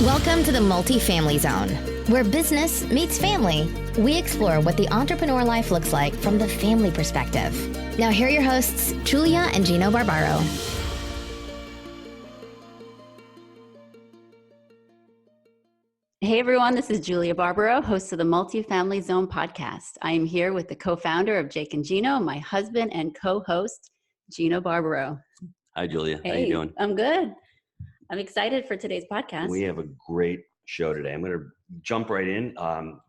Welcome to the Multifamily Zone, where business meets family. We explore what the entrepreneur life looks like from the family perspective. Now here are your hosts, Julia and Gino Barbaro. Hey everyone, this is Julia Barbaro, host of the Multifamily Zone podcast. I am here with the co-founder of Jake and Gino, my husband and co-host, Gino Barbaro. Hi, Julia. Hey, how you doing? I'm good. I'm excited for today's podcast. We have a great show today. I'm going to jump right in,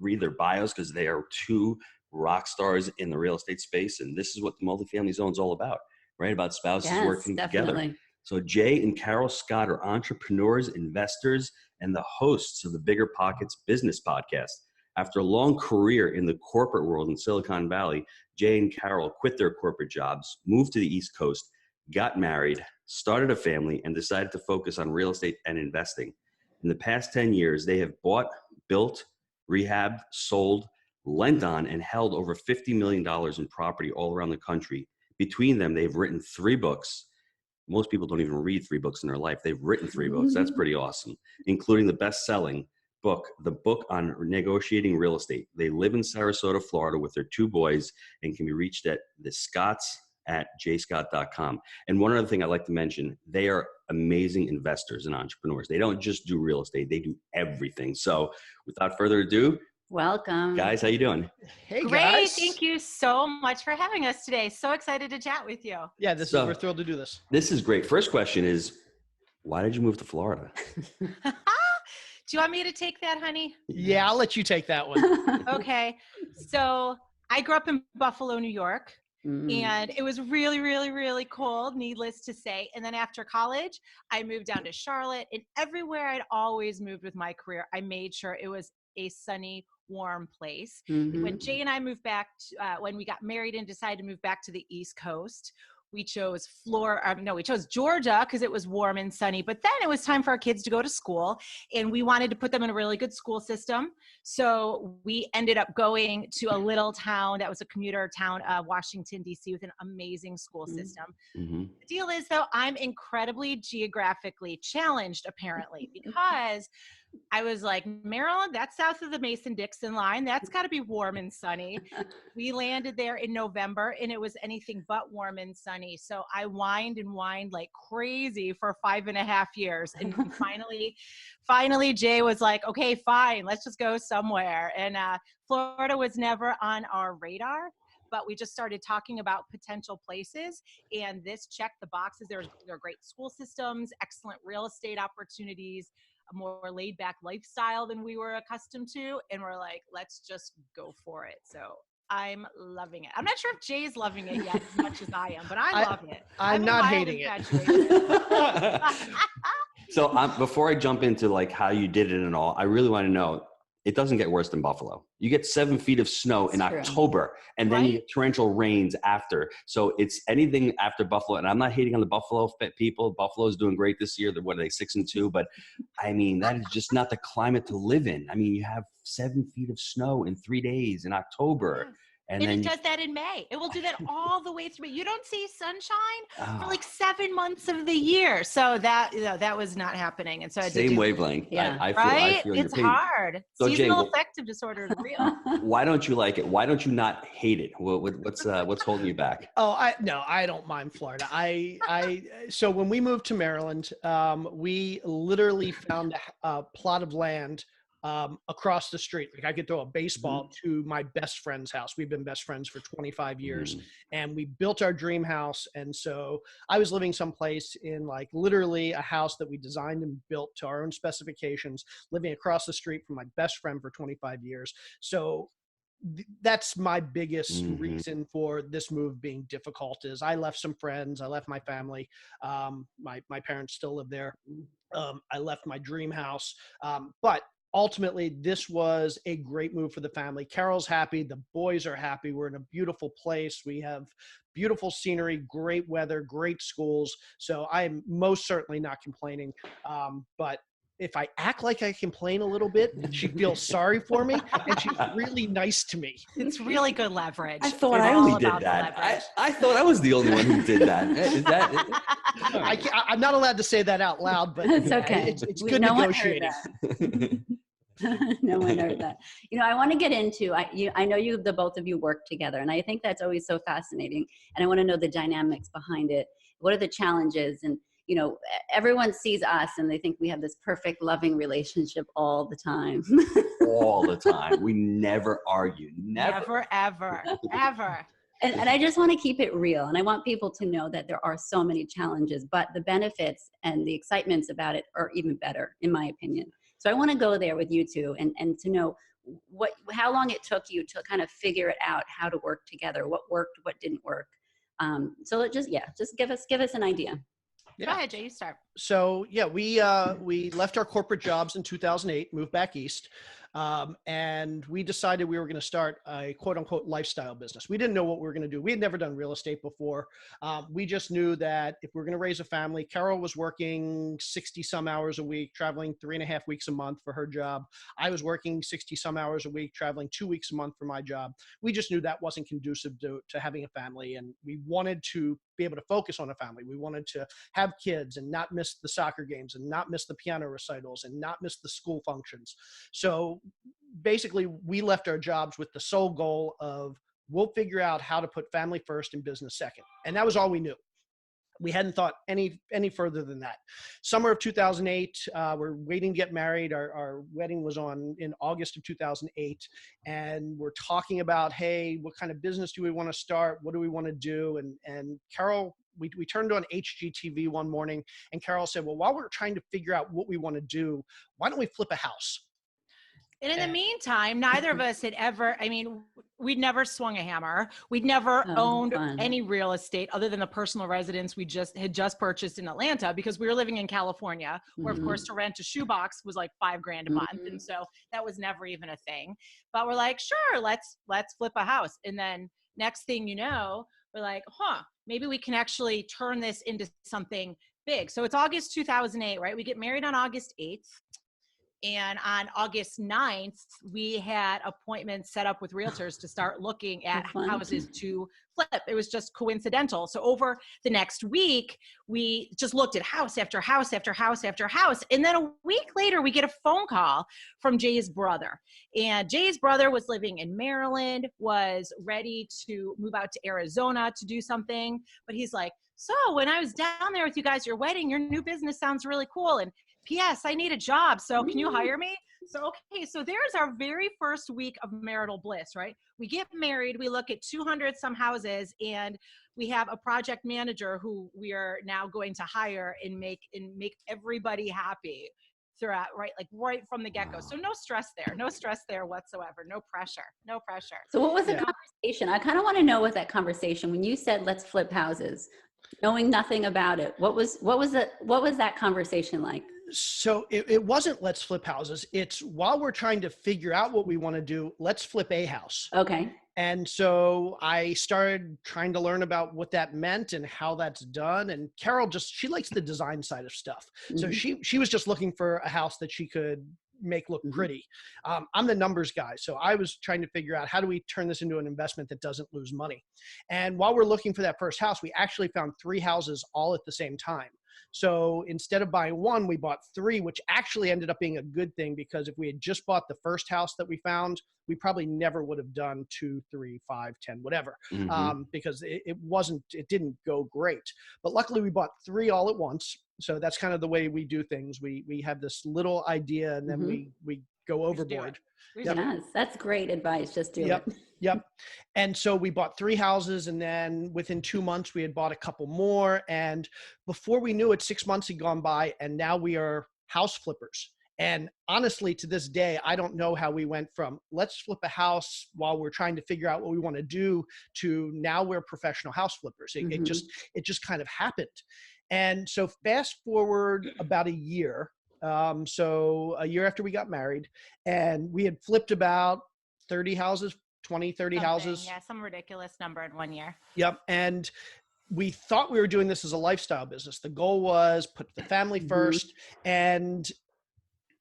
read their bios because they are two rock stars in the real estate space. And this is what the Multifamily Zone is all about, right? About spouses working together. So Jay and Carol Scott are entrepreneurs, investors, and the hosts of the Bigger Pockets Business Podcast. After a long career in the corporate world in Silicon Valley, Jay and Carol quit their corporate jobs, moved to the East Coast, got married, started a family, and decided to focus on real estate and investing. In the past 10 years, they have bought, built, rehabbed, sold, lent on, and held over $50 million in property all around the country. Between them, they've written 3 books. Most people don't even read 3 books in their life. They've written 3 books. That's pretty awesome, including the best-selling book, The Book on Negotiating Real Estate. They live in Sarasota, Florida with their 2 boys and can be reached at thescotts@jscott.com. And one other thing I'd like to mention, they are amazing investors and entrepreneurs. They don't just do real estate, they do everything. So without further ado, welcome. Guys, how you doing? Hey, Great. guys. Thank you so much for having us today. So excited to chat with you. Yeah, we're thrilled to do this. This is great. First question is, why did you move to Florida? Do you want me to take that, honey? Yeah, I'll let you take that one. Okay. So I grew up in Buffalo, New York, and it was really, really, really cold, needless to say. And then after college, I moved down to Charlotte, and everywhere I'd always moved with my career, I made sure it was a sunny, warm place. When Jay and I moved back, when we got married and decided to move back to the East Coast, we chose Georgia because it was warm and sunny. But then it was time for our kids to go to school, and we wanted to put them in a really good school system. So we ended up going to a little town that was a commuter town, Washington, D.C., with an amazing school system. The deal is, though, I'm incredibly geographically challenged, apparently, because I was like, Maryland, that's south of the Mason-Dixon line. That's got to be warm and sunny. We landed there in November, and it was anything but warm and sunny. So I whined and whined like crazy for 5.5 years. And finally, Jay was like, okay, fine, let's just go somewhere. And Florida was never on our radar, but we just started talking about potential places, and this checked the boxes. There are great school systems, excellent real estate opportunities, a more laid back lifestyle than we were accustomed to. And we're like, let's just go for it. So I'm loving it. I'm not sure if Jay's loving it yet as much as I am, but I love it. I'm not hating it. So before I jump into like how you did it and all, I really want to know, it doesn't get worse than Buffalo. You get 7 feet of snow in October, and then you get torrential rains after. So it's anything after Buffalo. And I'm not hating on the Buffalo people. Buffalo's doing great this year. What are they, 6-2? But I mean, that is just not the climate to live in. I mean, you have 7 feet of snow in 3 days in October. Yes. And it then does that in May. It will do that all the way through. You don't see sunshine for like 7 months of the year. So that was not happening. And so I same waveling. Yeah. I feel it's your pain. hard. So Seasonal Jay, affective disorder is real. Why don't you like it? Why don't you not hate it? What's holding you back? Oh, I don't mind Florida. So when we moved to Maryland, we literally found a plot of land across the street. Like I could throw a baseball to my best friend's house. We've been best friends for 25 years and we built our dream house. And so I was living someplace in like literally a house that we designed and built to our own specifications, living across the street from my best friend for 25 years. So that's my biggest reason for this move being difficult is I left some friends, I left my family. My parents still live there. I left my dream house. But ultimately, this was a great move for the family. Carol's happy. The boys are happy. We're in a beautiful place. We have beautiful scenery, great weather, great schools. So I am most certainly not complaining. But if I act like I complain a little bit, she feels sorry for me, and she's really nice to me. It's really good leverage. I thought It's I all only did about the that. leverage. I thought I was the only one who did that. Is that? I'm not allowed to say that out loud, but It's okay. It's good No negotiating. No one heard that. I want to get into, I know the both of you work together, and I think that's always so fascinating. And I want to know the dynamics behind it. What are the challenges? And, everyone sees us and they think we have this perfect, loving relationship all the time. All the time. We never argue. Never, ever, ever. And I just want to keep it real. And I want people to know that there are so many challenges, but the benefits and the excitements about it are even better, in my opinion. So I want to go there with you two and to know how long it took you to kind of figure it out, how to work together, what worked, what didn't work. So just give us an idea. Yeah. Go ahead, Jay, you start. So yeah, we left our corporate jobs in 2008, moved back east. And we decided we were going to start a quote unquote lifestyle business. We didn't know what we were going to do. We had never done real estate before. We just knew that if we're going to raise a family, Carol was working 60 some hours a week, traveling 3.5 weeks a month for her job. I was working 60 some hours a week, traveling 2 weeks a month for my job. We just knew that wasn't conducive to having a family. And we wanted to be able to focus on a family. We wanted to have kids and not miss the soccer games and not miss the piano recitals and not miss the school functions. So basically we left our jobs with the sole goal of we'll figure out how to put family first and business second. And that was all we knew. We hadn't thought any further than that. Summer of 2008, we're waiting to get married. Our wedding was in August of 2008. And we're talking about, hey, what kind of business do we want to start? What do we want to do? And Carol, we turned on HGTV one morning and Carol said, well, while we're trying to figure out what we want to do, why don't we flip a house? And in the meantime, neither of us had ever, we'd never swung a hammer. We'd never owned any real estate other than the personal residence we had just purchased in Atlanta because we were living in California, where of course to rent a shoebox was like $5,000 a month. And so that was never even a thing. But we're like, sure, let's flip a house. And then next thing you know, we're like, maybe we can actually turn this into something big. So it's August 2008, right? We get married on August 8th. And on August 9th, we had appointments set up with realtors to start looking at houses to flip. It was just coincidental. So over the next week, we just looked at house after house after house after house. And then a week later, we get a phone call from Jay's brother. And Jay's brother was living in Maryland, was ready to move out to Arizona to do something. But he's like, so when I was down there with you guys, your wedding, your new business sounds really cool. And P.S. I need a job. So can you hire me? So, okay. So there's our very first week of marital bliss, right? We get married. We look at 200 some houses and we have a project manager who we are now going to hire and make everybody happy throughout, right? Like right from the get-go. So no stress there whatsoever. No pressure. So what was the conversation? I kind of want to know what that conversation, when you said, let's flip houses, knowing nothing about it, what was that conversation like? So it wasn't let's flip houses. It's while we're trying to figure out what we want to do, let's flip a house. Okay. And so I started trying to learn about what that meant and how that's done. And Carol she likes the design side of stuff. So she was just looking for a house that she could make look pretty. I'm the numbers guy. So I was trying to figure out how do we turn this into an investment that doesn't lose money. And while we're looking for that first house, we actually found 3 houses all at the same time. So instead of buying one, we bought 3, which actually ended up being a good thing because if we had just bought the first house that we found, we probably never would have done 2, 3, 5, 10, whatever, because it didn't go great. But luckily we bought 3 all at once. So that's kind of the way we do things. We have this little idea and then we go overboard. Yes, that's great advice. Just do it. Yep. And so we bought 3 houses and then within 2 months we had bought a couple more. And before we knew it, 6 months had gone by and now we are house flippers. And honestly, to this day, I don't know how we went from let's flip a house while we're trying to figure out what we want to do to now we're professional house flippers. It just kind of happened. And so fast forward about a year. So a year after we got married and we had flipped about 30 houses, 20, 30 houses. Yeah, some ridiculous number in 1 year. Yep. And we thought we were doing this as a lifestyle business. The goal was put the family first. And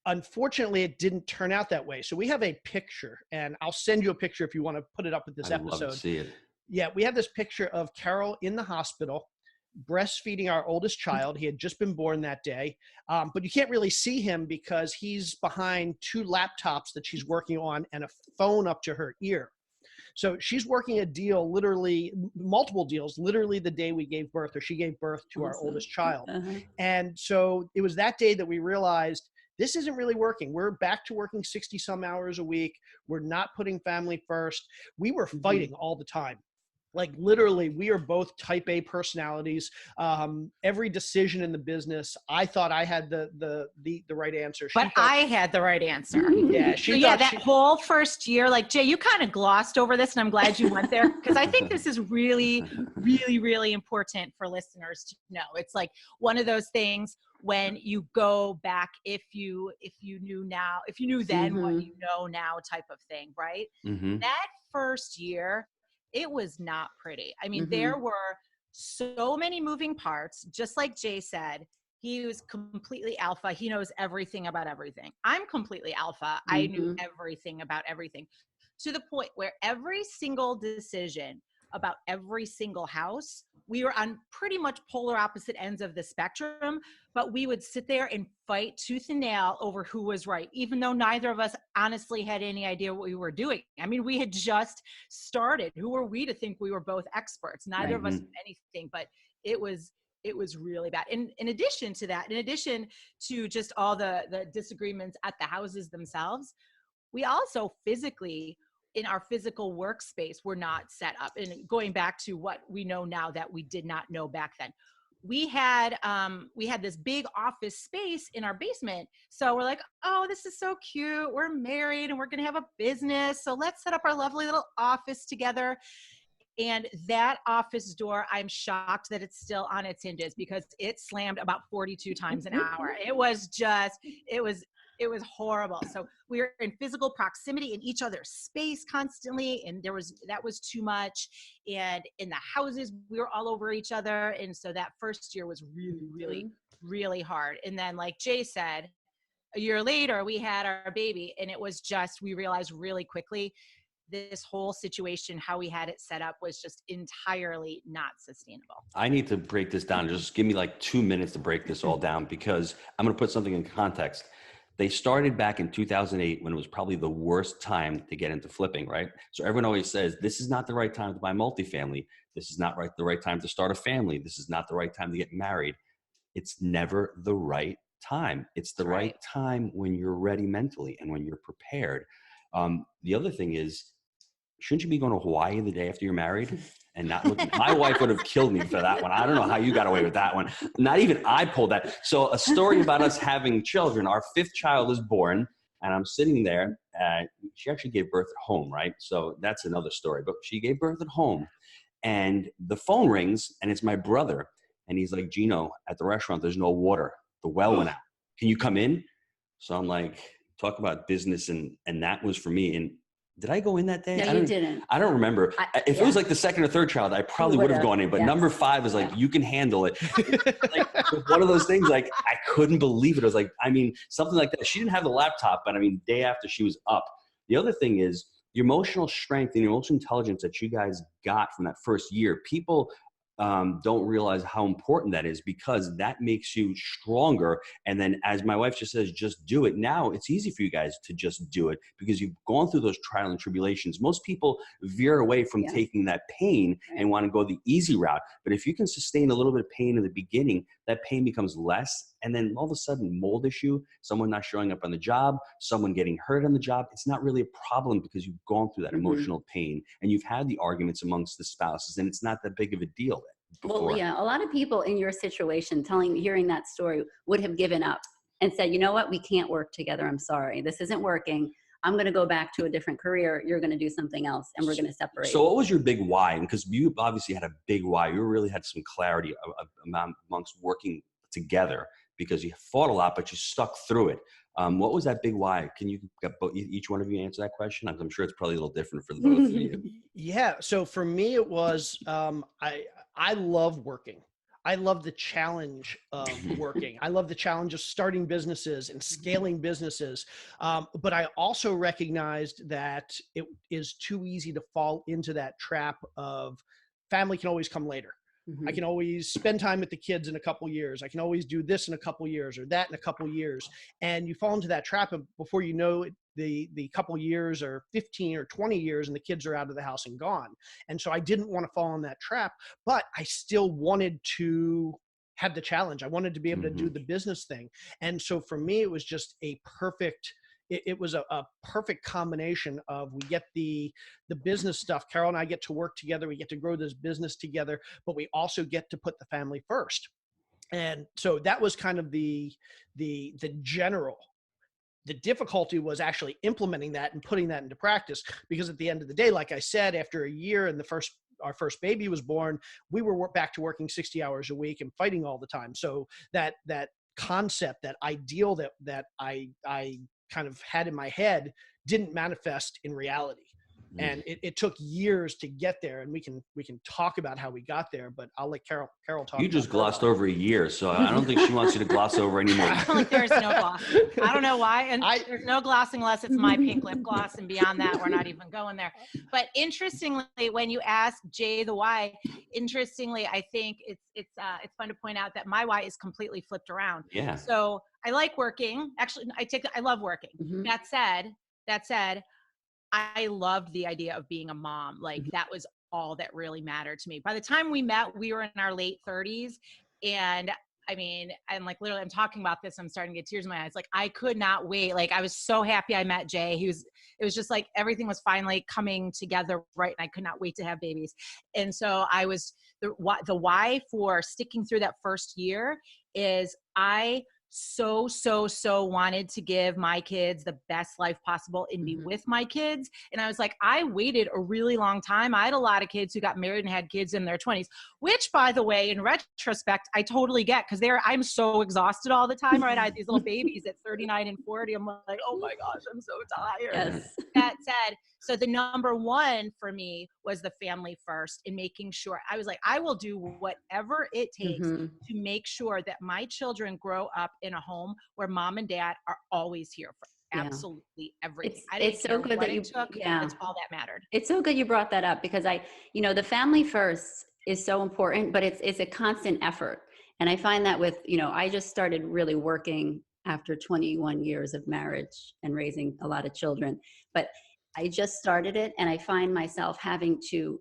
unfortunately, it didn't turn out that way. So we have a picture, and I'll send you a picture if you want to put it up with this episode. I'd love to see it. Yeah, we have this picture of Carol in the hospital breastfeeding our oldest child. He had just been born that day, but you can't really see him because he's behind 2 laptops that she's working on and a phone up to her ear. So she's working a deal, literally multiple deals, literally the day we gave birth, or she gave birth to our oldest child. And so it was that day that we realized this isn't really working. We're back to working 60 some hours a week. We're not putting family first. We were fighting all the time. Like literally, we are both type A personalities. Every decision in the business, I thought I had the right answer. But I had the right answer. Yeah, whole first year, like Jay, you kind of glossed over this, and I'm glad you went there because I think this is really, really, really important for listeners to know. It's like one of those things when you go back, if you knew then what you know now, type of thing, right? That first year, it was not pretty. I mean, there were so many moving parts. Just like Jay said, he was completely alpha. He knows everything about everything. I'm completely alpha. I knew everything about everything, to the point where every single decision about every single house, we were on pretty much polar opposite ends of the spectrum, but we would sit there and fight tooth and nail over who was right, even though neither of us honestly had any idea what we were doing. I mean, we had just started. Who were we to think we were both experts? Neither of us knew anything, but it was really bad. And in addition to that, in addition to just all the disagreements at the houses themselves, we also physically, in our physical workspace, were not set up. And going back to what we know now that we did not know back then, we had this big office space in our basement. So we're like, oh, this is so cute. We're married and we're going to have a business. So let's set up our lovely little office together. And that office door, I'm shocked that it's still on its hinges because it slammed about 42 times an hour. It was horrible. So we were in physical proximity in each other's space constantly. And that was too much. And in the houses, we were all over each other. And so that first year was really, really, really hard. And then like Jay said, a year later, we had our baby, and it was just, we realized really quickly, this whole situation, how we had it set up, was just entirely not sustainable. I need to break this down. Just give me like 2 minutes to break this all down, because I'm going to put something in context. They started back in 2008 when it was probably the worst time to get into flipping, right? So everyone always says, this is not the right time to buy multifamily. This is not the right time to start a family. This is not the right time to get married. It's never the right time. It's the right time when you're ready mentally and when you're prepared. The other thing is, shouldn't you be going to Hawaii the day after you're married? And not looking, my wife would have killed me for that one. I don't know how you got away with that one. Not even I pulled that. So a story about us having children. Our 5th child is born, and I'm sitting there. She actually gave birth at home, right? So that's another story. But she gave birth at home, and the phone rings, and it's my brother. And he's like, Gino, at the restaurant, there's no water. The well went out. Can you come in? So I'm like, talk about business. And that was for me. And did I go in that day? No, you didn't. I don't remember. If it was like the 2nd or 3rd child, I probably would have gone in. But number 5 is like, you can handle it. Like, one of those things, like, I couldn't believe it. I was like, I mean, something like that. She didn't have the laptop, but I mean, day after she was up. The other thing is the emotional strength and emotional intelligence that you guys got from that first year. People don't realize how important that is, because that makes you stronger. And then, as my wife just says, just do it. Now it's easy for you guys to just do it because you've gone through those trials and tribulations. Most people veer away from taking that pain and want to go the easy route. But if you can sustain a little bit of pain in the beginning, that pain becomes less. And then all of a sudden, mold issue, someone not showing up on the job, someone getting hurt on the job, it's not really a problem because you've gone through that emotional pain and you've had the arguments amongst the spouses, and it's not that big of a deal before. Well, yeah, a lot of people in your situation hearing that story would have given up and said, you know what, we can't work together. I'm sorry. This isn't working. I'm going to go back to a different career. You're going to do something else, and we're going to separate. So what was your big why? Because you obviously had a big why. You really had some clarity amongst working together, because you fought a lot, but you stuck through it. What was that big why? Can you each one of you answer that question? I'm sure it's probably a little different for the both of you. Yeah. So for me, it was, I love working. I love the challenge of working. I love the challenge of starting businesses and scaling businesses. But I also recognized that it is too easy to fall into that trap of family can always come later. I can always spend time with the kids in a couple years. I can always do this in a couple years or that in a couple years. And you fall into that trap, and before you know it, the couple years or 15 or 20 years and the kids are out of the house and gone. And so I didn't want to fall in that trap, but I still wanted to have the challenge. I wanted to be able to do the business thing. And so for me, it was just a perfect, it was a perfect combination of, we get the business stuff. Carol and I get to work together. We get to grow this business together, but we also get to put the family first. And so that was kind of the general. The difficulty was actually implementing that and putting that into practice, because at the end of the day, like I said, after a year and our first baby was born, we were back to working 60 hours a week and fighting all the time. So that concept, that ideal that I kind of had in my head didn't manifest in reality. And it took years to get there, and we can talk about how we got there, but I'll let Carol talk. You just glossed over a year, so I don't think she wants you to gloss over anymore. I feel like there's no glossing. I don't know why, and there's no glossing unless it's my pink lip gloss, and beyond that, we're not even going there. But interestingly, when you ask Jay the why, I think it's fun to point out that my why is completely flipped around. Yeah. So I like working. Actually, I love working. That said, I loved the idea of being a mom. Like that was all that really mattered to me. By the time we met, we were in our late 30s. And I mean, I'm like, literally, I'm talking about this, I'm starting to get tears in my eyes. Like, I could not wait. Like, I was so happy I met Jay. It was just like, everything was finally coming together, right? And I could not wait to have babies. And so the why for sticking through that first year is I so wanted to give my kids the best life possible and be with my kids. And I was like, I waited a really long time. I had a lot of kids who got married and had kids in their 20s, which, by the way, in retrospect, I totally get, because I'm so exhausted all the time, right? I had these little babies at 39 and 40. I'm like, oh my gosh, I'm so tired. Yes. That said, so the number one for me was the family first, and making sure I was like, I will do whatever it takes to make sure that my children grow up in a home where mom and dad are always here for absolutely everything. It's so good that it's all that mattered. It's so good you brought that up, because the family first is so important, but it's a constant effort. And I find that with, I just started really working after 21 years of marriage and raising a lot of children, but I just started it, and I find myself having to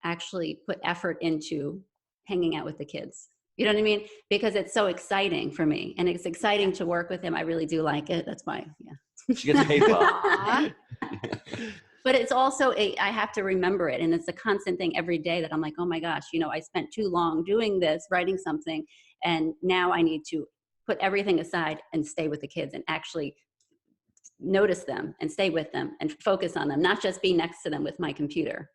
actually put effort into hanging out with the kids. You know what I mean? Because it's so exciting for me, and it's exciting to work with him. I really do like it. That's why, She gets paid well. But it's also I have to remember it. And it's a constant thing every day that I'm like, oh my gosh, I spent too long doing this, writing something. And now I need to put everything aside and stay with the kids and actually notice them and stay with them and focus on them, not just be next to them with my computer,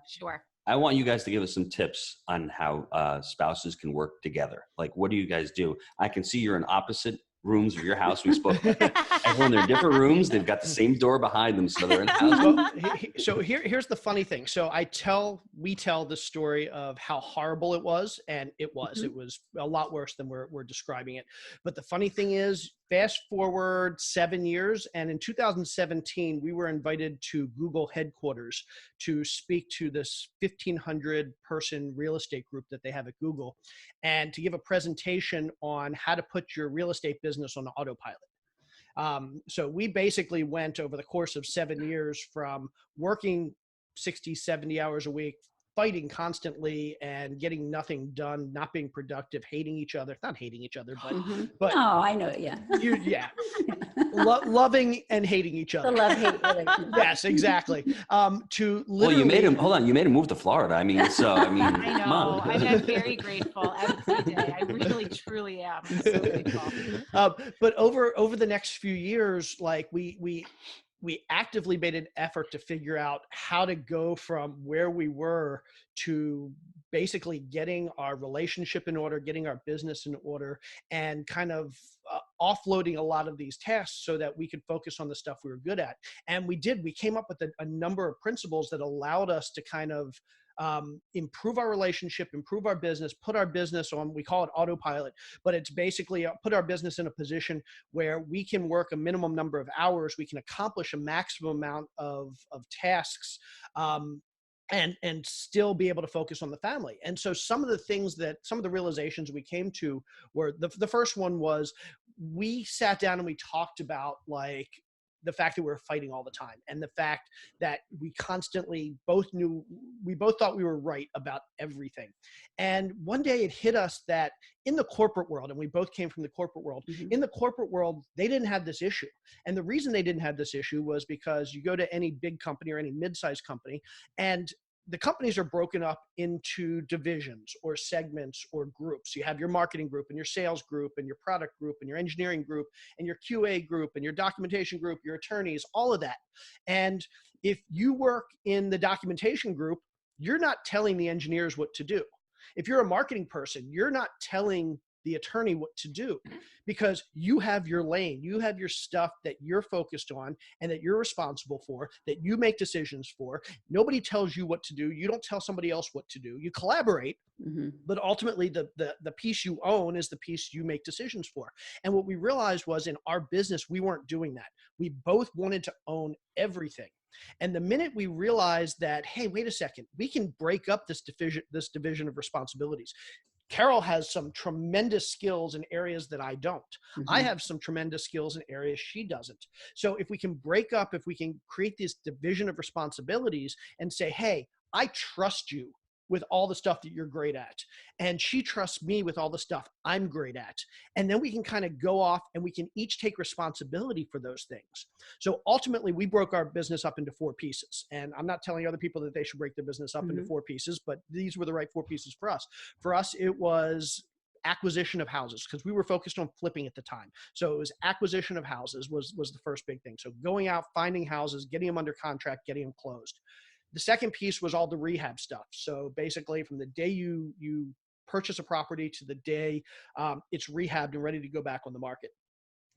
Sure. I want you guys to give us some tips on how spouses can work together. Like, what do you guys do? I can see you're in opposite rooms of your house. We spoke about everyone, they're in different rooms. They've got the same door behind them, so they're in the house. So here's the funny thing. So we tell the story of how horrible it was, and it was a lot worse than we're describing it. But the funny thing is, fast forward 7 years, and in 2017, we were invited to Google headquarters to speak to this 1,500 person real estate group that they have at Google, and to give a presentation on how to put your real estate business on autopilot. So we basically went over the course of 7 years from working 60, 70 hours a week, fighting constantly and getting nothing done, not being productive, hating each other, not hating each other, but oh, I know. Yeah. Loving and hating each other. The love-hate relationship. Yes, exactly. To literally. Well, you made him move to Florida. I know. Come on. I'm very grateful every day. I really, truly am. I'm so grateful. But over the next few years, like we actively made an effort to figure out how to go from where we were to basically getting our relationship in order, getting our business in order, and kind of offloading a lot of these tasks so that we could focus on the stuff we were good at. And we came up with a number of principles that allowed us to kind of improve our relationship, improve our business, put our business on, we call it autopilot, but it's basically put our business in a position where we can work a minimum number of hours, we can accomplish a maximum amount of tasks, and still be able to focus on the family. And so some of the realizations we came to were, the first one was, we sat down and we talked about like the fact that we were fighting all the time, and the fact that we constantly both thought we were right about everything. And one day it hit us that in the corporate world, and we both came from the corporate world, in the corporate world, they didn't have this issue. And the reason they didn't have this issue was because you go to any big company or any mid-sized company, and the companies are broken up into divisions or segments or groups. You have your marketing group and your sales group and your product group and your engineering group and your QA group and your documentation group, your attorneys, all of that. And if you work in the documentation group, you're not telling the engineers what to do. If you're a marketing person, you're not telling the attorney what to do, because you have your lane, you have your stuff that you're focused on and that you're responsible for, that you make decisions for. Nobody tells you what to do. You don't tell somebody else what to do. You collaborate, but ultimately the piece you own is the piece you make decisions for. And what we realized was, in our business, we weren't doing that. We both wanted to own everything. And the minute we realized that, hey, wait a second, we can break up this division of responsibilities. Carol has some tremendous skills in areas that I don't. I have some tremendous skills in areas she doesn't. So if we can break up, if we can create this division of responsibilities and say, hey, I trust you with all the stuff that you're great at, and she trusts me with all the stuff I'm great at. And then we can kind of go off and we can each take responsibility for those things. So ultimately we broke our business up into 4 pieces. And I'm not telling other people that they should break their business up into 4 pieces, but these were the right 4 pieces for us. For us, it was acquisition of houses, because we were focused on flipping at the time. So it was acquisition of houses was the first big thing. So going out, finding houses, getting them under contract, getting them closed. The second piece was all the rehab stuff. So basically from the day you purchase a property to the day it's rehabbed and ready to go back on the market.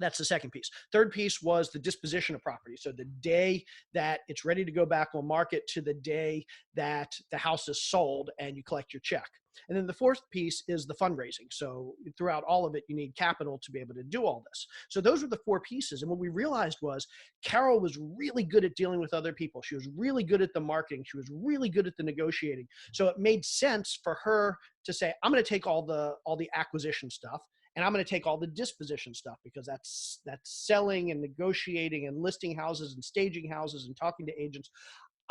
That's the second piece. Third piece was the disposition of property. So the day that it's ready to go back on market to the day that the house is sold and you collect your check. And then the fourth piece is the fundraising. So throughout all of it, you need capital to be able to do all this. So those were the 4 pieces. And what we realized was Carol was really good at dealing with other people. She was really good at the marketing. She was really good at the negotiating. So it made sense for her to say, I'm going to take all the acquisition stuff, and I'm going to take all the disposition stuff, because that's selling and negotiating and listing houses and staging houses and talking to agents.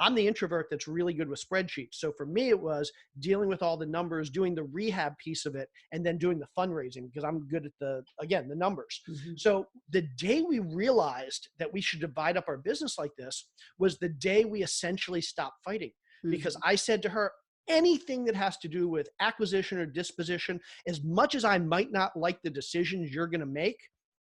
I'm the introvert that's really good with spreadsheets. So for me, it was dealing with all the numbers, doing the rehab piece of it, and then doing the fundraising, because I'm good at the numbers. So the day we realized that we should divide up our business like this was the day we essentially stopped fighting, because I said to her, anything that has to do with acquisition or disposition, as much as I might not like the decisions you're going to make,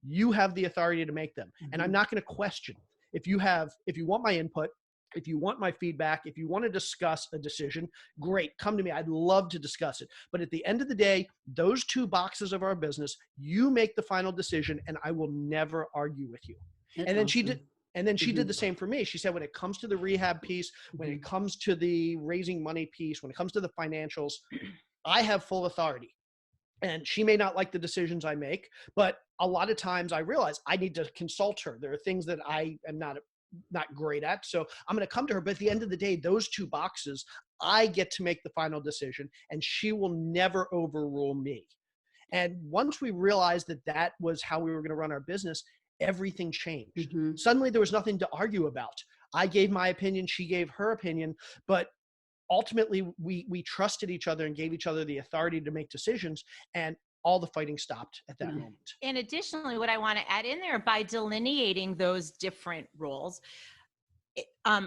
you have the authority to make them. And I'm not going to question. If you want my input, if you want my feedback, if you want to discuss a decision, great, come to me. I'd love to discuss it. But at the end of the day, those 2 boxes of our business, you make the final decision, and I will never argue with you. And then she did. And then she did the same for me. She said, when it comes to the rehab piece, when it comes to the raising money piece, when it comes to the financials, I have full authority. And she may not like the decisions I make, but a lot of times I realize I need to consult her. There are things that I am not great at. So I'm going to come to her. But at the end of the day, those 2 boxes, I get to make the final decision, and she will never overrule me. And once we realized that that was how we were going to run our business, everything changed. Suddenly there was nothing to argue about. I gave my opinion, she gave her opinion, but ultimately we trusted each other and gave each other the authority to make decisions, and all the fighting stopped at that moment. And additionally, what I want to add in there, by delineating those different roles,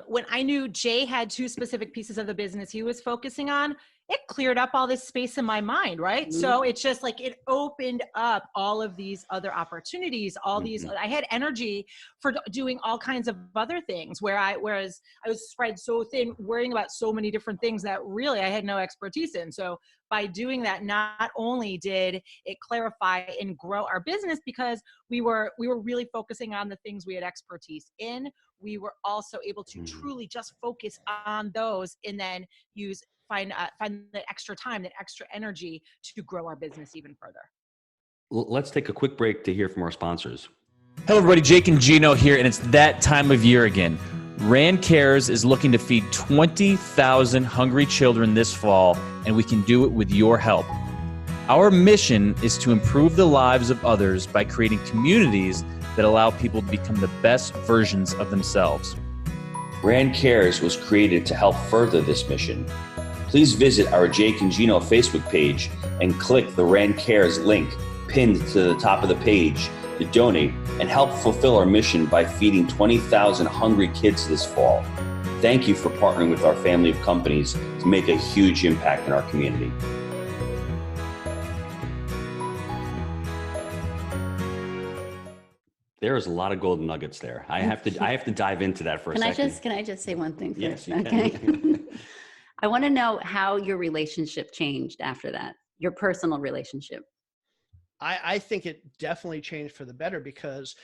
when I knew Jay had 2 specific pieces of the business he was focusing on, it cleared up all this space in my mind, right? So it's just like it opened up all of these other opportunities, all these, I had energy for doing all kinds of other things, whereas I was spread so thin, worrying about so many different things that really I had no expertise in. So by doing that, not only did it clarify and grow our business, because we were really focusing on the things we had expertise in, we were also able to truly just focus on those and then use find the extra time, that extra energy to grow our business even further. Let's take a quick break to hear from our sponsors. Hello, everybody. Jake and Gino here, and it's that time of year again. Rand Cares is looking to feed 20,000 hungry children this fall, and we can do it with your help. Our mission is to improve the lives of others by creating communities that allow people to become the best versions of themselves. Rand Cares was created to help further this mission. Please visit our Jake and Gino Facebook page and click the Rand Cares link pinned to the top of the page to donate and help fulfill our mission by feeding 20,000 hungry kids this fall. Thank you for partnering with our family of companies to make a huge impact in our community. There's a lot of golden nuggets there. I have to dive into that for a second. Can I just say one thing first? Yes, you okay. can. I want to know how your relationship changed after that, your personal relationship. I think it definitely changed for the better, because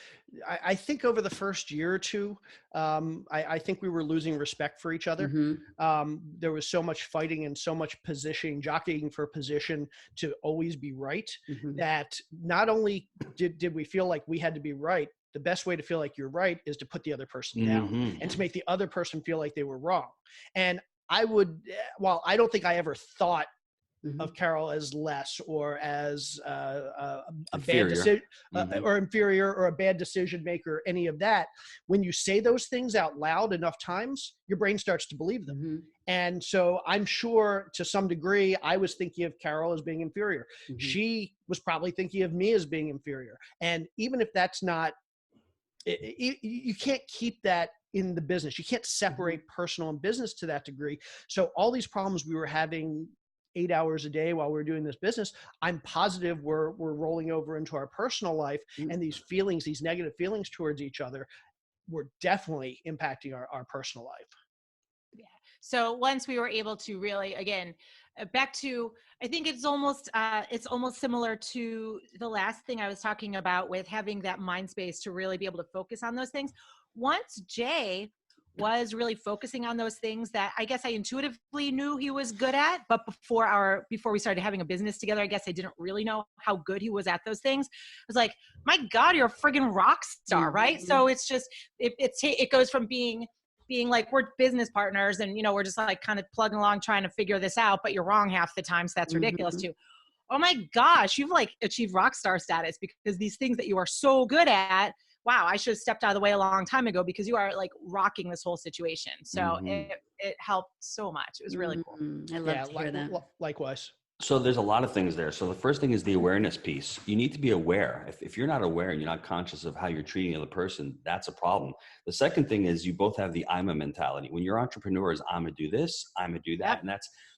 I think over the first year or two, I think we were losing respect for each other. Mm-hmm. There was so much fighting and so much positioning, jockeying for position to always be right, Mm-hmm. that not only did we feel like we had to be right, the best way to feel like you're right is to put the other person down and to make the other person feel like they were wrong. And while I don't think I ever thought of Carol as less or as a bad decision or inferior or a bad decision maker, any of that. When you say those things out loud enough times, your brain starts to believe them. Mm-hmm. And so I'm sure to some degree, I was thinking of Carol as being inferior. Mm-hmm. She was probably thinking of me as being inferior. And even if that's not, you can't keep that in the business. You can't separate personal and business to that degree. So all these problems we were having 8 hours a day while we were doing this business, I'm positive we're rolling over into our personal life, and these feelings, these negative feelings towards each other, were definitely impacting our personal life. Yeah. So once we were able to really, again, back to, I think it's almost similar to the last thing I was talking about with having that mind space to really be able to focus on those things. Once Jay was really focusing on those things that I guess I intuitively knew he was good at, but before we started having a business together, I guess I didn't really know how good he was at those things. I was like, my God, you're a friggin' rock star, right? So it's just, it goes from being like, we're business partners and, we're just like kind of plugging along trying to figure this out, but you're wrong half the time. So that's ridiculous too. Oh my gosh, you've like achieved rock star status because these things that you are so good at, wow, I should have stepped out of the way a long time ago because you are like rocking this whole situation. So it helped so much. It was really cool. I love to hear that. Likewise. So there's a lot of things there. So the first thing is the awareness piece. You need to be aware. If you're not aware and you're not conscious of how you're treating the other person, that's a problem. The second thing is you both have the I'm a mentality. When you're entrepreneurs, I'm gonna do this, I'm gonna do that. And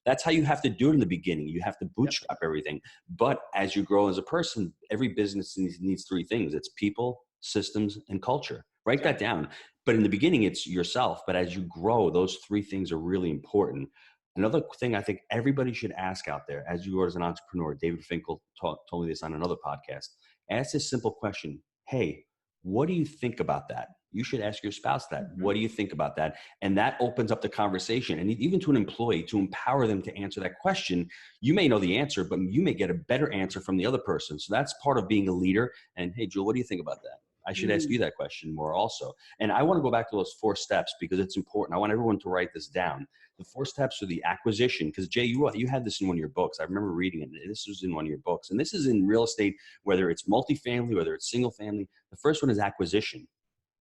that's how you have to do it in the beginning. You have to bootstrap everything. But as you grow as a person, every business needs three things. It's people, systems, and culture. Write that down. But in the beginning, it's yourself. But as you grow, those three things are really important. Another thing I think everybody should ask out there, as you are as an entrepreneur, David Finkel told me this on another podcast, ask this simple question. Hey, what do you think about that? You should ask your spouse that. What do you think about that? And that opens up the conversation. And even to an employee, to empower them to answer that question, you may know the answer, but you may get a better answer from the other person. So that's part of being a leader. And hey, Jewel, what do you think about that? I should ask you that question more also. And I want to go back to those 4 steps because it's important. I want everyone to write this down. The 4 steps are the acquisition, because Jay, you had this in one of your books. I remember reading it. This was in one of your books. And this is in real estate, whether it's multifamily, whether it's single family. The first one is acquisition,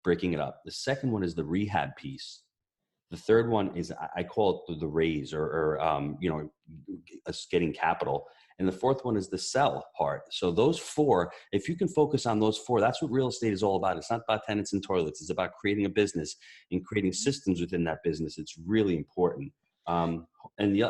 breaking it up. The second one is the rehab piece. The third one is, I call it the raise or us getting capital. And the fourth one is the sell part. So those 4, if you can focus on those 4, that's what real estate is all about. It's not about tenants and toilets. It's about creating a business and creating systems within that business. It's really important. I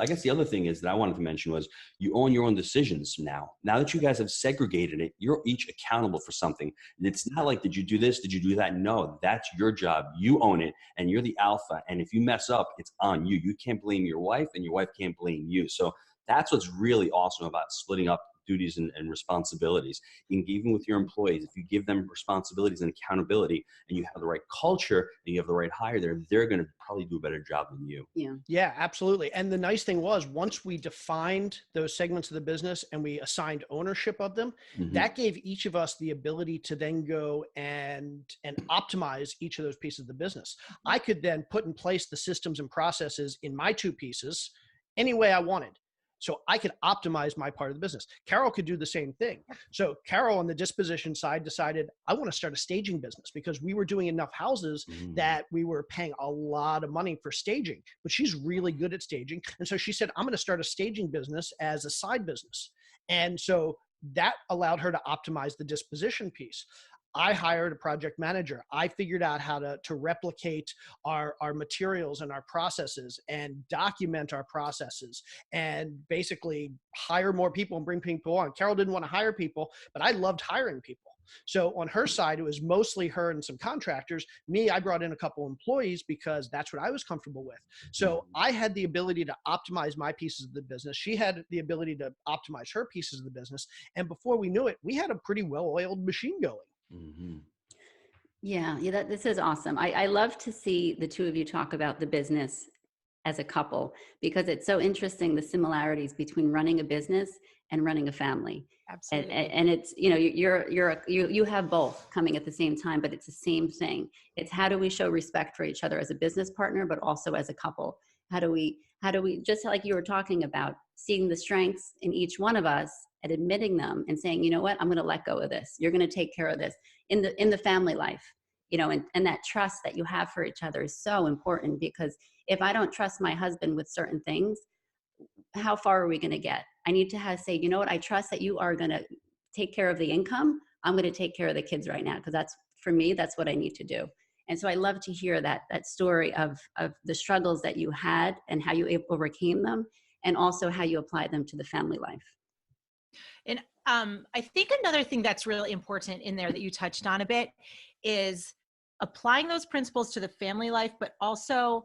guess the other thing is that I wanted to mention was you own your own decisions now. Now that you guys have segregated it, you're each accountable for something. It's not like, did you do this? Did you do that? No, that's your job. You own it and you're the alpha. And if you mess up, it's on you. You can't blame your wife and your wife can't blame you. So that's what's really awesome about splitting up duties and responsibilities. Even with your employees, if you give them responsibilities and accountability, and you have the right culture and you have the right hire there, they're going to probably do a better job than you. Yeah, absolutely. And the nice thing was, once we defined those segments of the business and we assigned ownership of them, that gave each of us the ability to then go and optimize each of those pieces of the business. I could then put in place the systems and processes in my two pieces any way I wanted. So I could optimize my part of the business. Carol could do the same thing. So Carol on the disposition side decided, I want to start a staging business because we were doing enough houses that we were paying a lot of money for staging, but she's really good at staging. And so she said, I'm going to start a staging business as a side business. And so that allowed her to optimize the disposition piece. I hired a project manager. I figured out how to replicate our materials and our processes and document our processes and basically hire more people and bring people on. Carol didn't want to hire people, but I loved hiring people. So on her side, it was mostly her and some contractors. Me, I brought in a couple employees because that's what I was comfortable with. So I had the ability to optimize my pieces of the business. She had the ability to optimize her pieces of the business. And before we knew it, we had a pretty well-oiled machine going. Yeah, this is awesome. I love to see the two of you talk about the business as a couple, because it's so interesting, the similarities between running a business and running a family. Absolutely. And it's, you have both coming at the same time, but it's the same thing. It's how do we show respect for each other as a business partner, but also as a couple? How do we, just like you were talking about, seeing the strengths in each one of us and admitting them and saying, you know what, I'm going to let go of this. You're going to take care of this in the family life, and that trust that you have for each other is so important, because if I don't trust my husband with certain things, how far are we going to get? I need to say, you know what, I trust that you are going to take care of the income. I'm going to take care of the kids right now, because for me, that's what I need to do. And so I love to hear that story of the struggles that you had and how you overcame them, and also how you apply them to the family life. And I think another thing that's really important in there that you touched on a bit is applying those principles to the family life, but also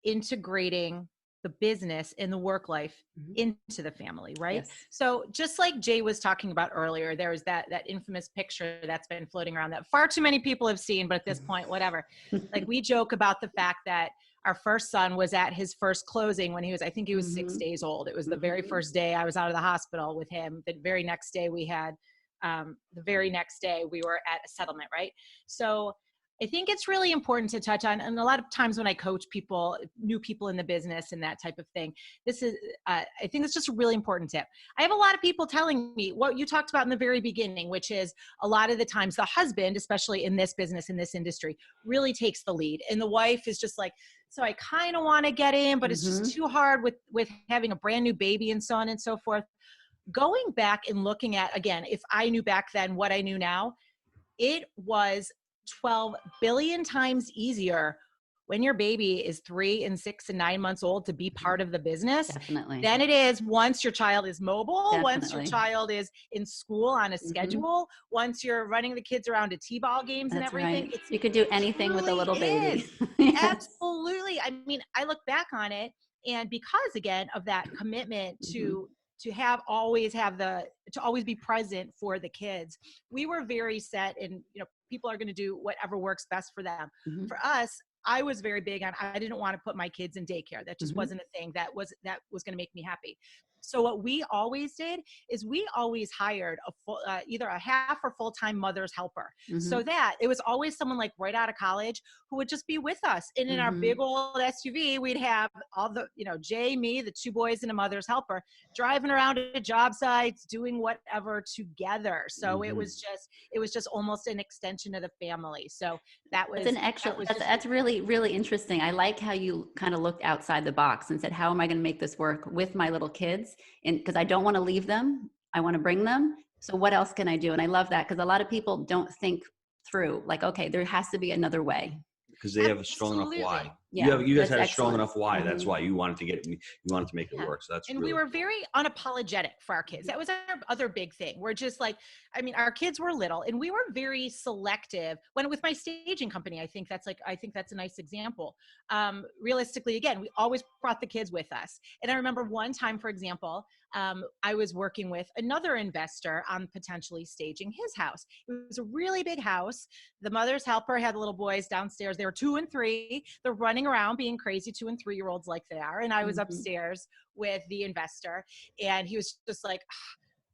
integrating the business and the work life into the family, right? Yes. So just like Jay was talking about earlier, there was that infamous picture that's been floating around that far too many people have seen, but at this point, whatever. Like, we joke about the fact that our first son was at his first closing when I think he was 6 days old. It was the very first day I was out of the hospital with him. The very next day we were at a settlement, right? So I think it's really important to touch on, and a lot of times when I coach people, new people in the business and that type of thing, I think it's just a really important tip. I have a lot of people telling me what you talked about in the very beginning, which is a lot of the times the husband, especially in this business, in this industry, really takes the lead. And the wife is just like, so I kind of want to get in, but it's just too hard with having a brand new baby and so on and so forth. Going back and looking at, again, if I knew back then what I knew now, it was 12 billion times easier when your baby is 3 and 6 and 9 months old to be part of the business. Definitely. Than it is once your child is mobile, Definitely. once your child is in school on a schedule, once you're running the kids around to T-ball games. That's and everything. Right. You could do anything with a little baby. Yes. Absolutely. I mean, I look back on it, and because again of that commitment to always be present for the kids, we were very set, and people are going to do whatever works best for them. For us, I was very big on, I didn't want to put my kids in daycare. That just wasn't a thing that was going to make me happy. So what we always did is we always hired either a half or full-time mother's helper. So that it was always someone like right out of college who would just be with us. And in our big old SUV, we'd have all the, Jay, me, the 2 boys and a mother's helper driving around to job sites, doing whatever together. So it was just almost an extension of the family. So that's really, really interesting. I like how you kind of looked outside the box and said, how am I going to make this work with my little kids? And because I don't want to leave them, I want to bring them. So what else can I do? And I love that, because a lot of people don't think through, like, okay, there has to be another way. Because they have a strong enough why. Yeah, you guys that's had a strong excellent. enough why. That's why you wanted to make it Yeah. work. So that's And really we were very unapologetic for our kids. That was our other big thing. We're just like, I mean, our kids were little and we were very selective. When with my staging company, I think that's a nice example. Realistically, again, we always brought the kids with us. And I remember one time, for example, I was working with another investor on potentially staging his house. It was a really big house. The mother's helper had the little boys downstairs. They were 2 and 3. They're running around being crazy 2 and 3-year-olds like they are. And I was upstairs with the investor, and he was just like,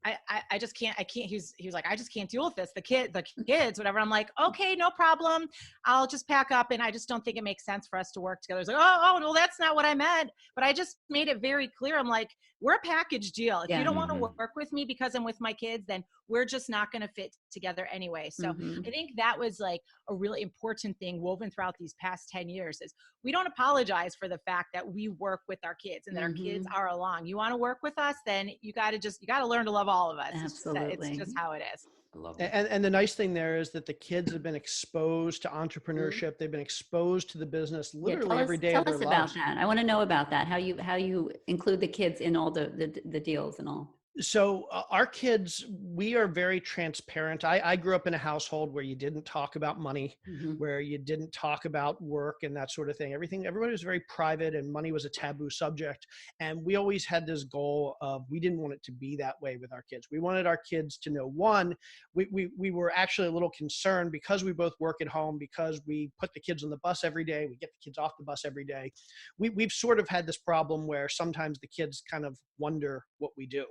I just can't, he was like, I just can't deal with this. The kids, whatever. I'm like, okay, no problem. I'll just pack up. And I just don't think it makes sense for us to work together. He's like, oh, no, that's not what I meant. But I just made it very clear. I'm like, we're a package deal. If you don't want to work with me because I'm with my kids, then we're just not going to fit together anyway. So I think that was like a really important thing woven throughout these past 10 years is we don't apologize for the fact that we work with our kids and that our kids are along. You want to work with us, then you got to learn to love all of us. Absolutely. It's just how it is. I love it. And the nice thing there is that the kids have been exposed to entrepreneurship. They've been exposed to the business literally every day of their lives. Tell us about that. I want to know about that. How you include the kids in all the deals and all. So our kids, we are very transparent. I grew up in a household where you didn't talk about money, where you didn't talk about work and that sort of thing. Everybody was very private and money was a taboo subject. And we always had this goal of, we didn't want it to be that way with our kids. We wanted our kids to know, one, we were actually a little concerned because we both work at home, because we put the kids on the bus every day, we get the kids off the bus every day. We've sort of had this problem where sometimes the kids kind of wonder what we do.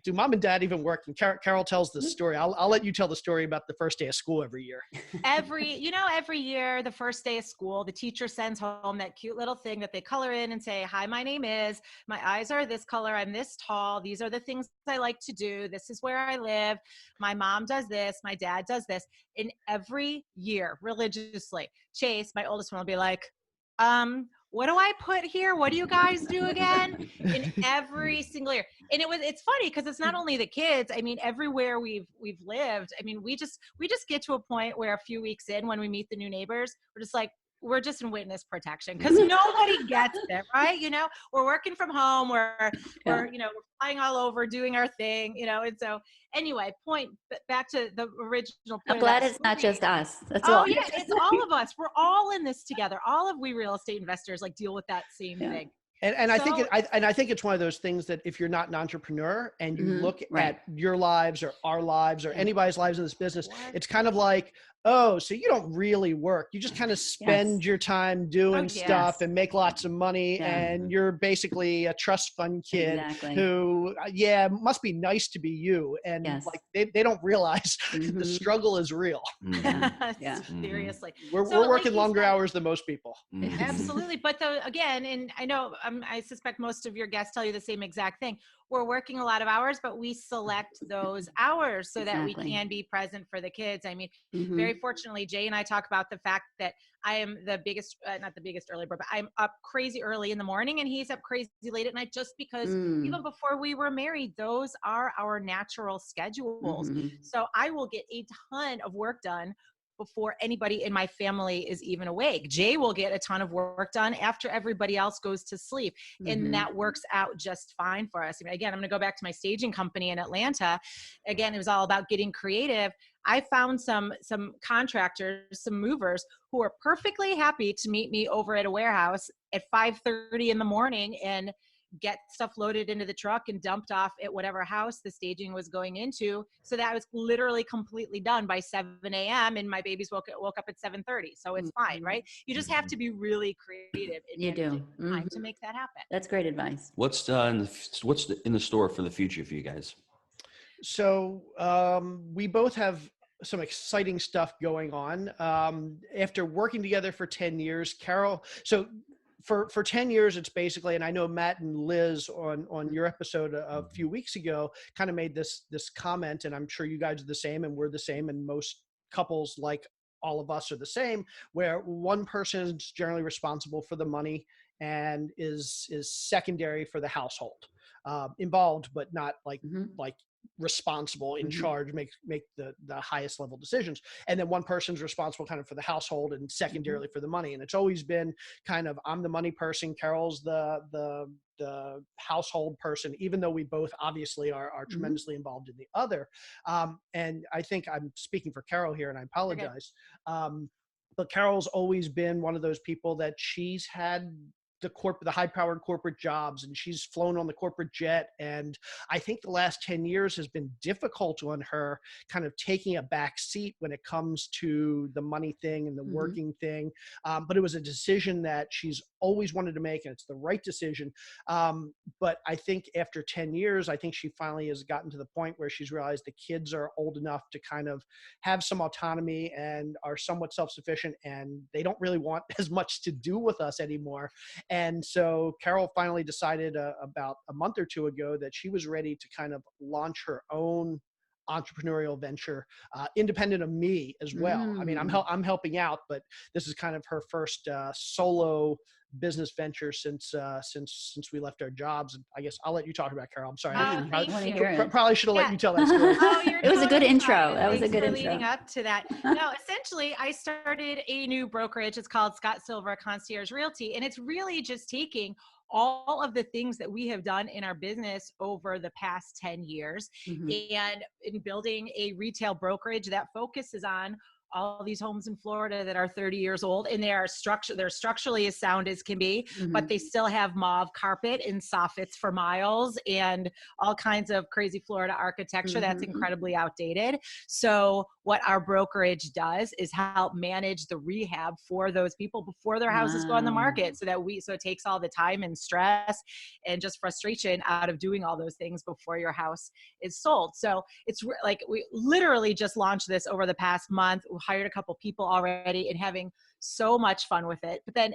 Do mom and dad even work? And Carol tells this story. I'll let you tell the story about the first day of school every year. Every year, the first day of school, the teacher sends home that cute little thing that they color in and say, hi, my name is, my eyes are this color, I'm this tall, these are the things I like to do, this is where I live, my mom does this, my dad does this. And every year, religiously, Chase, my oldest one, will be like, what do I put here? What do you guys do again? In every single year. And it's funny because it's not only the kids. I mean, everywhere we've lived, I mean, we just get to a point where a few weeks in, when we meet the new neighbors, we're just like, we're just in witness protection because nobody gets it, right? We're working from home, we're flying all over, doing our thing, and so anyway, back to the original point. I'm glad it's not just us. That's all. Oh yeah, it's all of us. We're all in this together. All of we real estate investors deal with that same thing. And I think it's one of those things that if you're not an entrepreneur and you look at your lives or our lives or anybody's lives in this business, it's kind of like, oh, so you don't really work. You just kind of spend your time doing stuff and make lots of money. And you're basically a trust fund kid who, must be nice to be you. And like, they don't realize the struggle is real. Seriously. We're working longer hours than most people. Absolutely. But again, and I know, I suspect most of your guests tell you the same exact thing. We're working a lot of hours, but we select those hours so that we can be present for the kids. I mean, very fortunately, Jay and I talk about the fact that I am the biggest, not the biggest early bird, but I'm up crazy early in the morning and he's up crazy late at night just because even before we were married, those are our natural schedules. So I will get a ton of work done before anybody in my family is even awake. Jay will get a ton of work done after everybody else goes to sleep. And that works out just fine for us. I mean, again, I'm going to go back to my staging company in Atlanta. Again, it was all about getting creative. I found some contractors, some movers who are perfectly happy to meet me over at a warehouse at 5:30 in the morning and get stuff loaded into the truck and dumped off at whatever house the staging was going into. So that was literally completely done by 7 a.m. and my babies woke up at 7:30. So it's fine, right? You just have to be really creative. Time to make that happen. That's great advice. What's in the store for the future for you guys? So we both have some exciting stuff going on. After working together for 10 years, Carol, so for 10 years, it's basically, and I know Matt and Liz on your episode a few weeks ago kind of made this comment, and I'm sure you guys are the same and we're the same, and most couples like all of us are the same, where one person is generally responsible for the money and is secondary for the household, involved, but not like responsible, in charge, make the highest level decisions. And then one person's responsible kind of for the household and secondarily for the money. And it's always been kind of, I'm the money person, Carol's the household person, even though we both obviously are tremendously involved in the other. And I think I'm speaking for Carol here, and I apologize. But Carol's always been one of those people that she's had the high-powered corporate jobs, and she's flown on the corporate jet. And I think the last 10 years has been difficult on her, kind of taking a back seat when it comes to the money thing and the working thing. But it was a decision that she's always wanted to make, and it's the right decision. But I think after 10 years, I think she finally has gotten to the point where she's realized the kids are old enough to kind of have some autonomy and are somewhat self-sufficient, and they don't really want as much to do with us anymore. And so Carol finally decided about a month or two ago that she was ready to kind of launch her own entrepreneurial venture, independent of me as well. I mean, I'm helping out, but this is kind of her first solo business venture since we left our jobs. And I guess I'll let you talk about Carol. I'm sorry. Probably should have let you tell that story. It was a good intro. That was a good intro. Leading up to that. No, essentially, I started a new brokerage. It's called Scott Silver Concierge Realty, and it's really just taking all of the things that we have done in our business over the past 10 years and in building a retail brokerage that focuses on all these homes in Florida that are 30 years old, and they're structurally as sound as can be, but they still have mauve carpet and soffits for miles and all kinds of crazy Florida architecture that's incredibly outdated. So what our brokerage does is help manage the rehab for those people before their houses go on the market, so it takes all the time and stress and just frustration out of doing all those things before your house is sold. So it's like we literally just launched this over the past month. We hired a couple people already and having so much fun with it. But then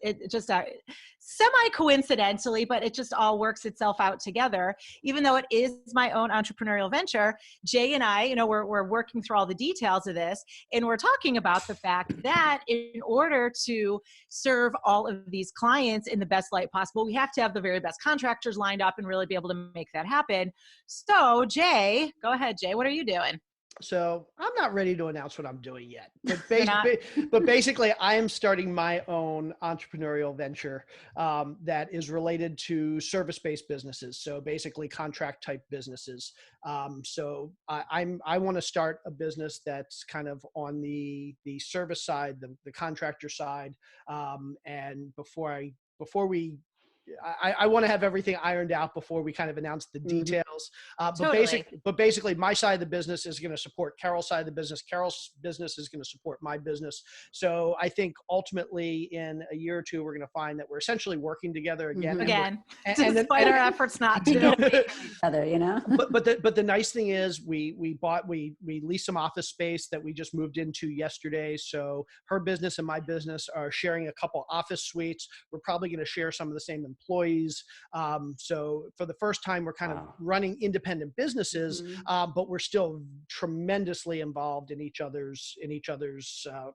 it just semi-coincidentally, but it just all works itself out together. Even though it is my own entrepreneurial venture, Jay and I, we're working through all the details of this, and we're talking about the fact that in order to serve all of these clients in the best light possible, we have to have the very best contractors lined up and really be able to make that happen. So Jay, go ahead, Jay, what are you doing? So I'm not ready to announce what I'm doing yet, but basically I am starting my own entrepreneurial venture that is related to service-based businesses. So basically contract type businesses. So I want to start a business that's kind of on the service side, the contractor side. And I want to have everything ironed out before we kind of announce the details. But basically my side of the business is going to support Carol's side of the business. Carol's business is going to support my business. So I think ultimately in a year or two, we're going to find that we're essentially working together again. Despite our efforts not to. But the nice thing is we leased some office space that we just moved into yesterday. So her business and my business are sharing a couple office suites. We're probably going to share some of the same employees. So for the first time, we're kind of running independent businesses, but we're still tremendously involved in each other's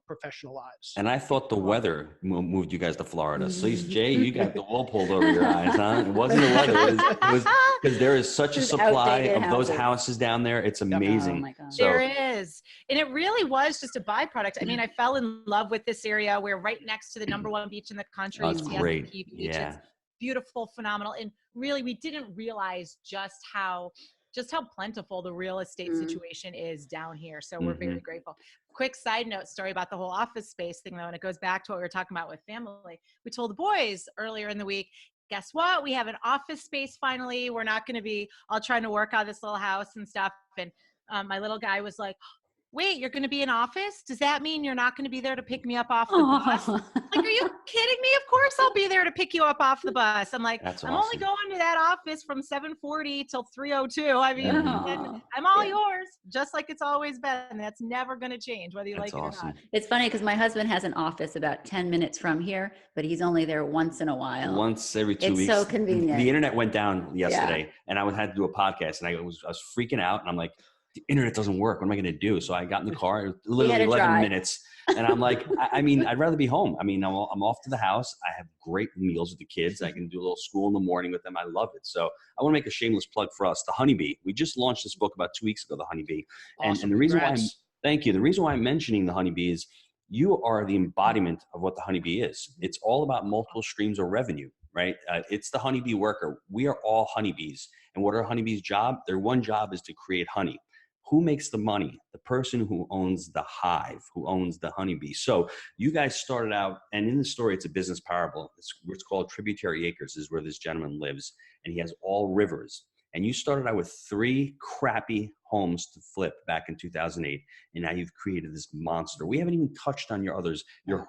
professional lives. And I thought the weather moved you guys to Florida. So Jay, you got the wool pulled over your eyes, huh? It wasn't the weather. It was because there is such a supply of those houses down there. It's amazing. Oh my God. There is. And it really was just a byproduct. I mean, I fell in love with this area. We're right next to the #1 beach in the country. That's great. Beach. Yeah. It's beautiful, phenomenal. And really, we didn't realize just how plentiful the real estate situation is down here. So we're very grateful. Quick side note story about the whole office space thing, though, and it goes back to what we were talking about with family. We told the boys earlier in the week, guess what? We have an office space finally. We're not going to be all trying to work out this little house and stuff. And my little guy was like, wait, you're going to be in office? Does that mean you're not going to be there to pick me up off the bus? Like, are you kidding me? Of course I'll be there to pick you up off the bus. I'm like, I'm only going to that office from 7:40 till 3:02. I mean, I'm all yours, just like it's always been. That's never going to change, whether you like it or not. It's funny because my husband has an office about 10 minutes from here, but he's only there once in a while. Once every 2 weeks. It's so convenient. The internet went down yesterday, and I had to do a podcast, and I was freaking out, and I'm like, the internet doesn't work. What am I going to do? So I got in the car, literally 11 minutes. And I'm like, I mean, I'd rather be home. I mean, I'm off to the house. I have great meals with the kids. I can do a little school in the morning with them. I love it. So I want to make a shameless plug for us. The Honeybee. We just launched this book about 2 weeks ago, The Honeybee. Awesome. And the reason why Congrats. the reason why I'm mentioning the Honeybee is you are the embodiment of what the Honeybee is. It's all about multiple streams of revenue, right? It's the Honeybee worker. We are all honeybees. And what are honeybees' job? Their one job is to create honey. Who makes the money? The person who owns the hive, who owns the honeybee. So you guys started out, and in the story, it's a business parable. It's called Tributary Acres, is where this gentleman lives, and he has all rivers. And you started out with 3 crappy homes to flip back in 2008, and now you've created this monster. We haven't even touched on your others, your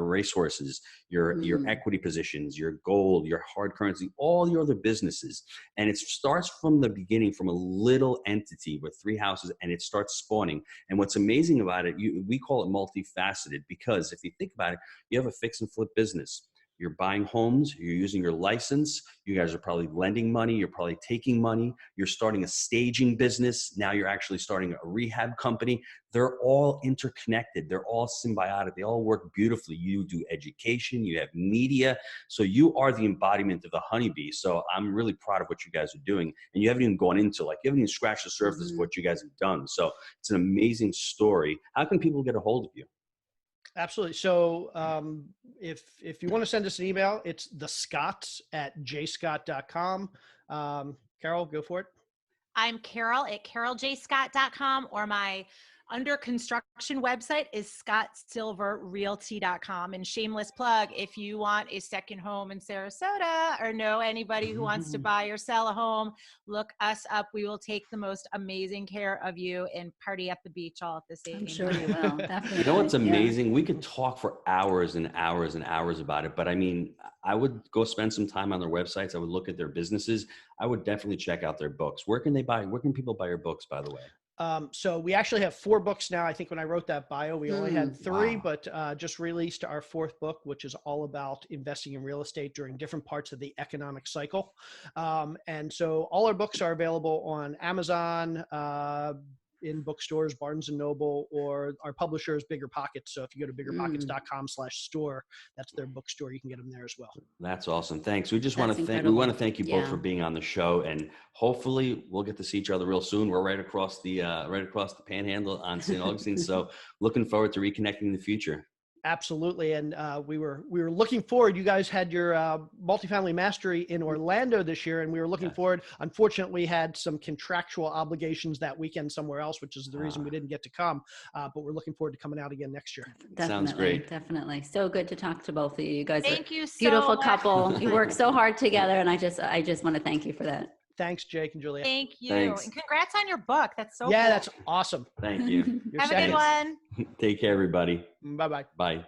racehorses, your equity positions, your gold, your hard currency, all your other businesses. And it starts from the beginning, from a little entity with 3 houses, and it starts spawning. And what's amazing about it, we call it multifaceted, because if you think about it, you have a fix and flip business. You're buying homes, you're using your license, you guys are probably lending money, you're probably taking money, you're starting a staging business, now you're actually starting a rehab company. They're all interconnected, they're all symbiotic, they all work beautifully. You do education, you have media, so you are the embodiment of the honeybee. So I'm really proud of what you guys are doing, and you haven't even gone into, you haven't even scratched the surface of what you guys have done. So it's an amazing story. How can people get a hold of you? Absolutely. So if you want to send us an email, it's thescotts@jscott.com. Carol, go for it. I'm Carol at caroljscott.com, or my under construction website is scottsilverrealty.com. And shameless plug, if you want a second home in Sarasota or know anybody who wants to buy or sell a home, look us up. We will take the most amazing care of you and party at the beach all at the same time. I'm sure you will, definitely. You know what's amazing? Yeah. We could talk for hours and hours and hours about it, but I mean, I would go spend some time on their websites. I would look at their businesses. I would definitely check out their books. Where can people buy your books, by the way? So we actually have 4 books now. I think when I wrote that bio, we only had 3, but just released our 4th book, which is all about investing in real estate during different parts of the economic cycle. And so all our books are available on Amazon, in bookstores, Barnes and Noble, or our publisher is Bigger Pockets. So if you go to biggerpockets.com/store, that's their bookstore. You can get them there as well. That's awesome. Thanks. We just want to thank you both for being on the show, and hopefully we'll get to see each other real soon. We're right across the Panhandle on St. Augustine. So looking forward to reconnecting in the future. Absolutely. And we were looking forward. You guys had your multifamily mastery in Orlando this year, and we were looking forward. Unfortunately, had some contractual obligations that weekend somewhere else, which is the reason we didn't get to come. But we're looking forward to coming out again next year. Definitely, sounds great. Definitely. So good to talk to both of you. You guys thank are you a beautiful so couple. You work so hard together, and I just want to thank you for that. Thanks, Jake and Julia. Thank you. Thanks. And congrats on your book. That's so cool. That's awesome. Thank you. Have a good one. Take care, everybody. Bye-bye. Bye.